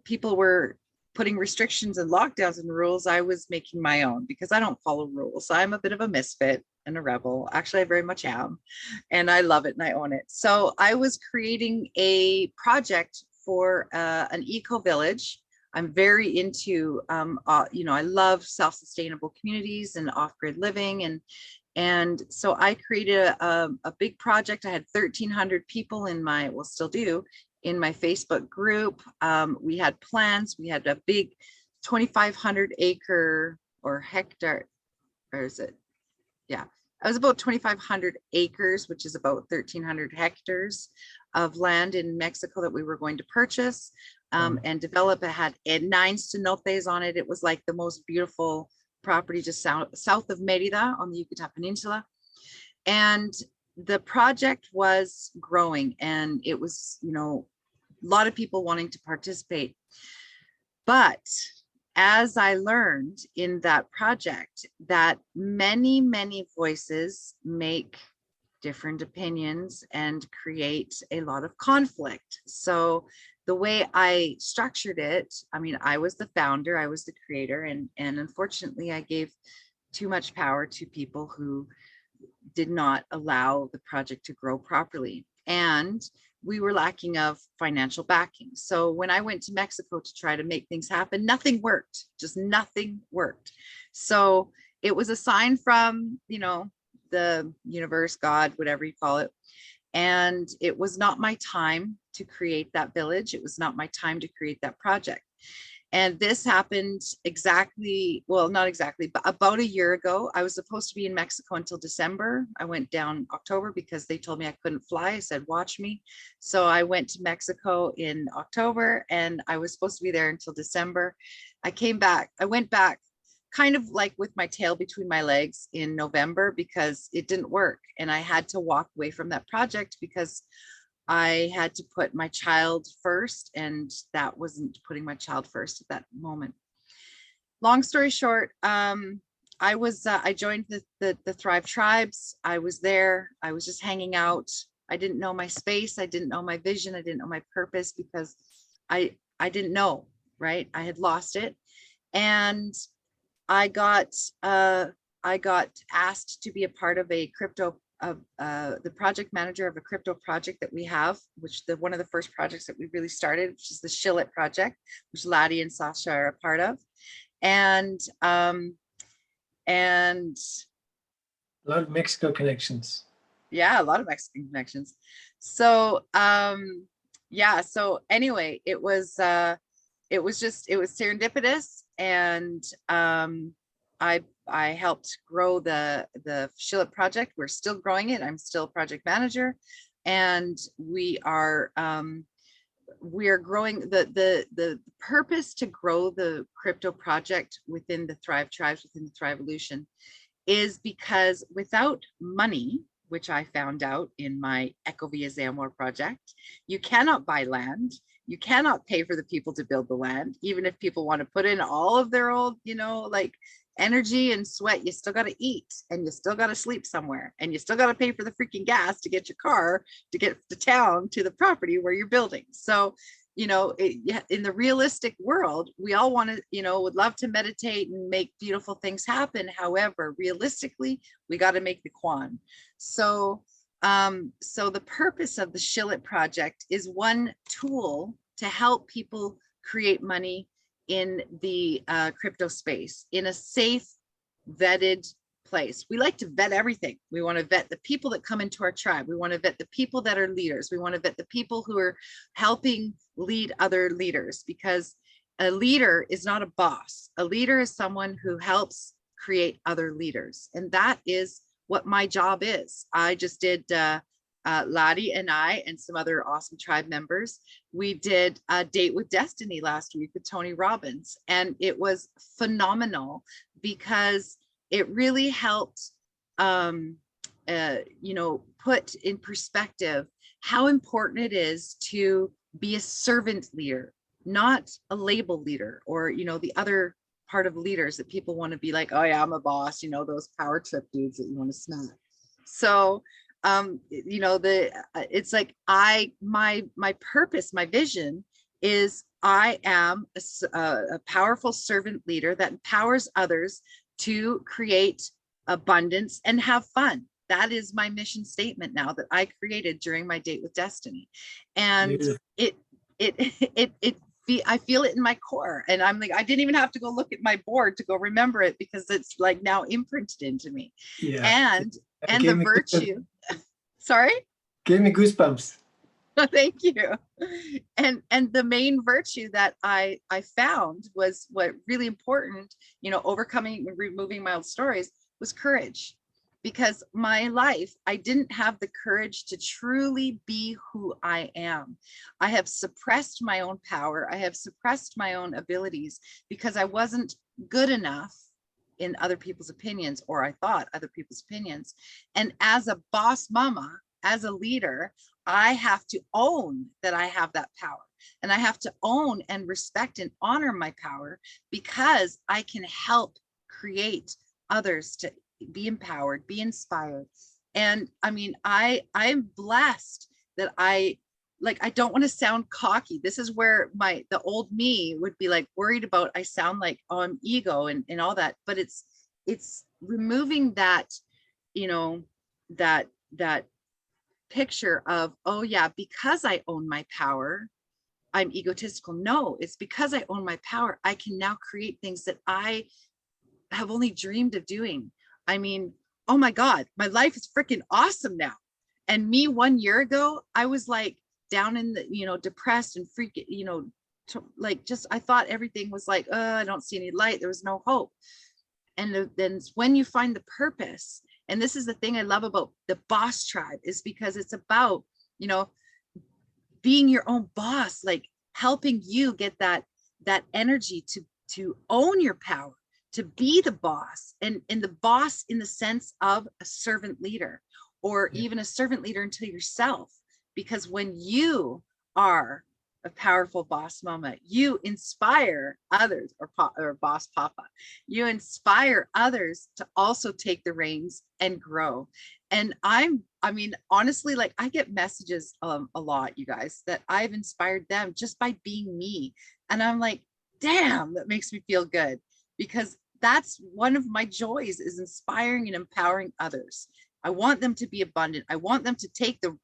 people were putting restrictions and lockdowns and rules, I was making my own because I don't follow rules. I'm a bit of a misfit and a rebel. Actually, I very much am, and I love it and I own it. So I was creating a project for an eco village. I'm very into I love self-sustainable communities and off-grid living, and so I created a big project. I had 1,300 people still do, in my Facebook group. We had plans. We had a big 2,500 acre or hectare, or is it? Yeah, I was about 2,500 acres, which is about 1,300 hectares of land in Mexico that we were going to purchase and develop. It had 9 cenotes on it. It was like the most beautiful property just south of Merida on the Yucatan Peninsula. And the project was growing, and it was, you know, a lot of people wanting to participate. But as I learned in that project, that many, many voices make different opinions and create a lot of conflict. So the way I structured it, I mean, I was the founder, I was the creator, and unfortunately I gave too much power to people who did not allow the project to grow properly. And we were lacking of financial backing. So when I went to Mexico to try to make things happen, nothing worked, just nothing worked. So it was a sign from, you know, the universe, God, whatever you call it. And it was not my time to create that village. It was not my time to create that project. And this happened exactly, well, not exactly, but about a year ago. I was supposed to be in Mexico until December. I went down October because they told me I couldn't fly. I said, watch me. So I went to Mexico in October, and I was supposed to be there until December. I came back. I went back kind of like with my tail between my legs in November because it didn't work. And I had to walk away from that project because I had to put my child first, and that wasn't putting my child first at that moment. Long story short, I joined the Thrive Tribes. I was there. I was just hanging out. I didn't know my space. I didn't know my vision. I didn't know my purpose because I didn't know, right? I had lost it. And I got asked to be a part of a crypto the project manager of a crypto project that we have, which one of the first projects that we really started, which is the Shillet project, which Laddie and Sasha are a part of. And a lot of Mexico connections. Yeah, a lot of Mexican connections. So yeah, so anyway, it was serendipitous, and I helped grow the Shillet project. We're still growing it. I'm still project manager, and we are growing the purpose to grow the crypto project within the Thrive Tribes, within the Thrive Evolution, is because without money, which I found out in my Ecovia Zamor project, you cannot buy land. You cannot pay for the people to build the land, even if people want to put in all of their old, you know, like energy and sweat. You still got to eat, and you still got to sleep somewhere, and you still got to pay for the freaking gas to get your car to get to town to the property where you're building. So, you know, in the realistic world, we all want to, you know, would love to meditate and make beautiful things happen. However, realistically, we got to make the Quan. So so the purpose of the Shillet project is one tool to help people create money in the crypto space in a safe, vetted place. We like to vet everything. We want to vet the people that come into our tribe. We want to vet the people that are leaders. We want to vet the people who are helping lead other leaders, because a leader is not a boss. A leader is someone who helps create other leaders. And that is what my job is. I just did, Laddie and I and some other awesome tribe members, we did a Date with Destiny last week with Tony Robbins. And it was phenomenal because it really helped, you know, put in perspective how important it is to be a servant leader, not a label leader, or, you know, the other part of leaders that people want to be like, oh yeah, I'm a boss, you know, those power trip dudes that you want to smack. So you know, it's like my purpose, my vision is I am a powerful servant leader that empowers others to create abundance and have fun. That is my mission statement now that I created during my Date with Destiny. And I feel it in my core, and I'm like, I didn't even have to go look at my board to go remember it, because it's like now imprinted into me. Yeah. And the virtue, sorry? Gave me goosebumps. Thank you. And the main virtue that I found was what really important, you know, overcoming and removing my old stories, was courage. because my life, I didn't have the courage to truly be who I am. I have suppressed my own power. I have suppressed my own abilities because I wasn't good enough in other people's opinions, or I thought other people's opinions. And as a boss mama, as a leader, I have to own that I have that power. And I have to own and respect and honor my power, because I can help create others to be empowered, be inspired. And I mean, I'm blessed that I don't want to sound cocky. This is where the old me would be like worried about, I sound like, oh, I'm ego and all that. But it's removing that, you know, that picture of, oh yeah, because I own my power, I'm egotistical. No, it's because I own my power, I can now create things that I have only dreamed of doing. I mean, oh my God, my life is freaking awesome now. And me 1 year ago, I was like down in the, you know, depressed and freaking, you know, like just, I thought everything was like, I don't see any light. There was no hope. And then when you find the purpose, and this is the thing I love about the Boss Tribe, is because it's about, you know, being your own boss, like helping you get that energy to own your power, to be the boss, and the boss in the sense of a servant leader, or even a servant leader unto yourself. Because when you are a powerful boss mama, you inspire others, or boss papa, you inspire others to also take the reins and grow. And I mean, honestly, like I get messages a lot, you guys, that I've inspired them just by being me. And I'm like, damn, that makes me feel good, because that's one of my joys, is inspiring and empowering others. I want them to be abundant. I want them to take the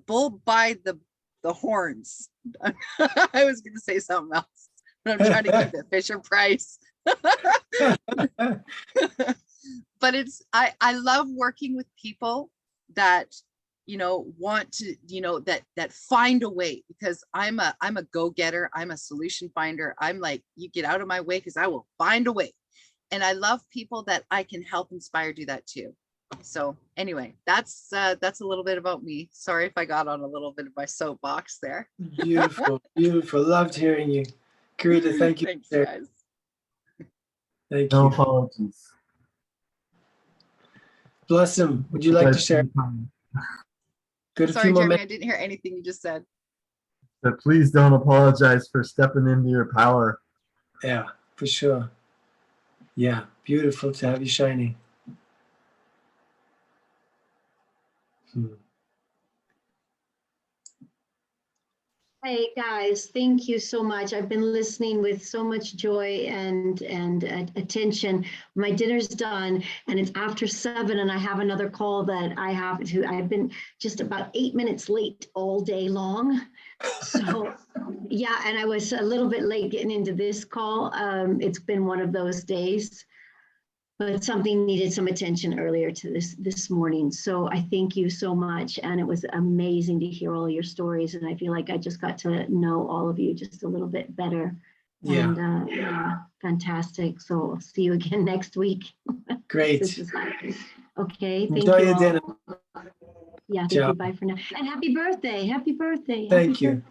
bull by the horns. I was going to say something else, but I'm trying to keep it Fisher Price. But I love working with people that, you know, want to, you know, that find a way, because I'm a go-getter. I'm a solution finder. I'm like, you get out of my way, because I will find a way. And I love people that I can help inspire do that too. So anyway, that's a little bit about me. Sorry if I got on a little bit of my soapbox there. Beautiful, beautiful. Loved hearing you. Karita, thank you. Thanks, guys. Thank No you. apologies. Blossom, would you like to share? Good, a Sorry, few more Jeremy, I minutes. didn't hear anything you just said. But please don't apologize for stepping into your power. Yeah, for sure. Yeah, beautiful to have you shining. Hey guys, thank you so much. I've been listening with so much joy and attention. My dinner's done and it's after 7 and I have another call that I have to. I've been just about 8 minutes late all day long. So yeah, and I was a little bit late getting into this call. It's been one of those days, but something needed some attention earlier to this morning. So I thank you so much. And it was amazing to hear all your stories. And I feel like I just got to know all of you just a little bit better. Yeah. And yeah, fantastic. So I'll see you again next week. Great. Okay, thank Enjoy you your all. dinner. Yeah, thank Ciao. you. Bye for now. And happy birthday. Happy birthday. Thank Happy you.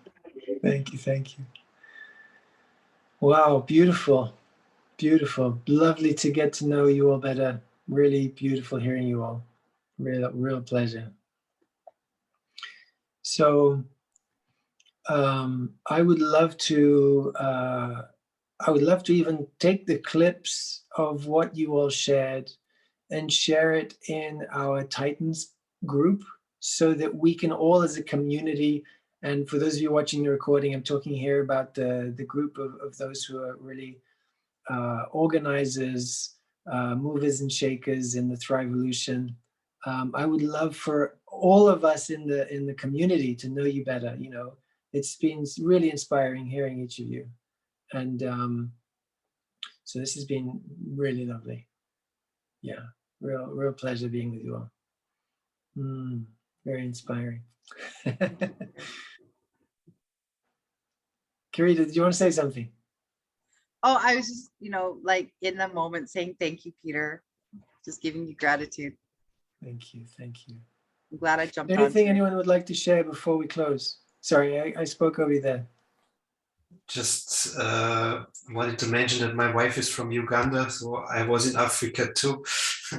Thank you. Thank you. Wow, beautiful. Beautiful. Lovely to get to know you all better. Really beautiful hearing you all. Real pleasure. So I would love to even take the clips of what you all shared and share it in our Titans group, so that we can all as a community, and for those of you watching the recording, I'm talking here about the group of those who are really organizers, movers and shakers in the Thrivevolution. I would love for all of us in the community to know you better. You know, it's been really inspiring hearing each of you, and so this has been really lovely. Yeah, real pleasure being with you all. Very inspiring. Karita, did you want to say something? Oh, I was just, you know, like in the moment saying thank you, Peter. Just giving you gratitude. Thank you. Thank you. I'm glad I jumped on. Anything anyone would like to share before we close? Sorry, I spoke over you there. Just wanted to mention that my wife is from Uganda, so I was in Africa too.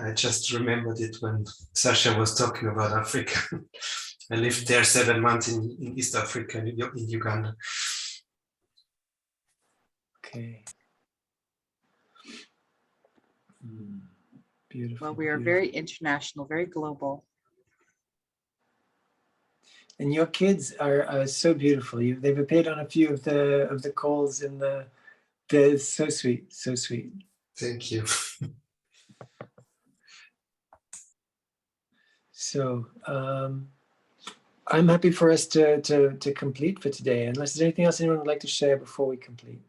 I just remembered it when Sasha was talking about Africa. I lived there 7 months in East Africa, in Uganda. Okay. Beautiful. Well, we are beautiful. very international, very global. And your kids are so beautiful. They've appeared on a few of the calls, and they're so sweet, so sweet. Thank you. So I'm happy for us to complete for today. Unless there's anything else anyone would like to share before we complete.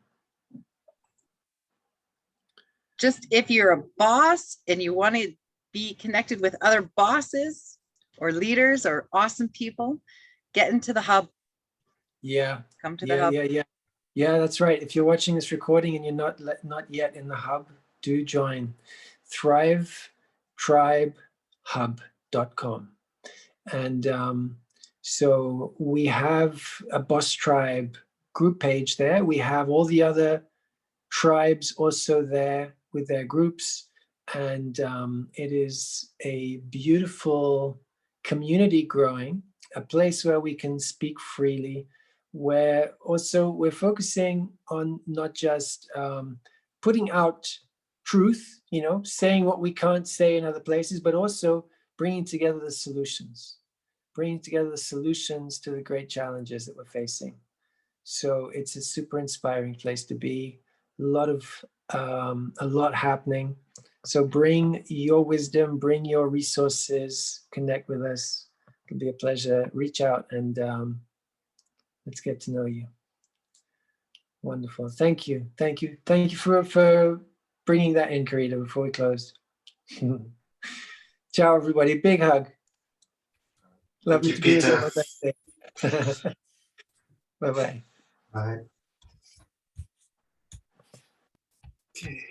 Just if you're a boss and you want to be connected with other bosses or leaders or awesome people, get into the hub. Yeah. Come to the hub. Yeah, that's right. If you're watching this recording and you're not yet in the hub, do join thrivetribehub.com. And so we have a BizTribe group page there. We have all the other tribes also there with their groups. And it is a beautiful community growing, a place where we can speak freely, where also we're focusing on not just putting out truth, saying what we can't say in other places, but also bringing together the solutions to the great challenges that we're facing. So it's a super inspiring place to be. A lot happening. So bring your wisdom, bring your resources, connect with us. It'll be a pleasure. Reach out and let's get to know you. Wonderful. Thank you for bringing that in, Karita, before we close. Ciao, everybody. Big hug. Lovely to be with you on my birthday. Bye-bye. Bye. Okay.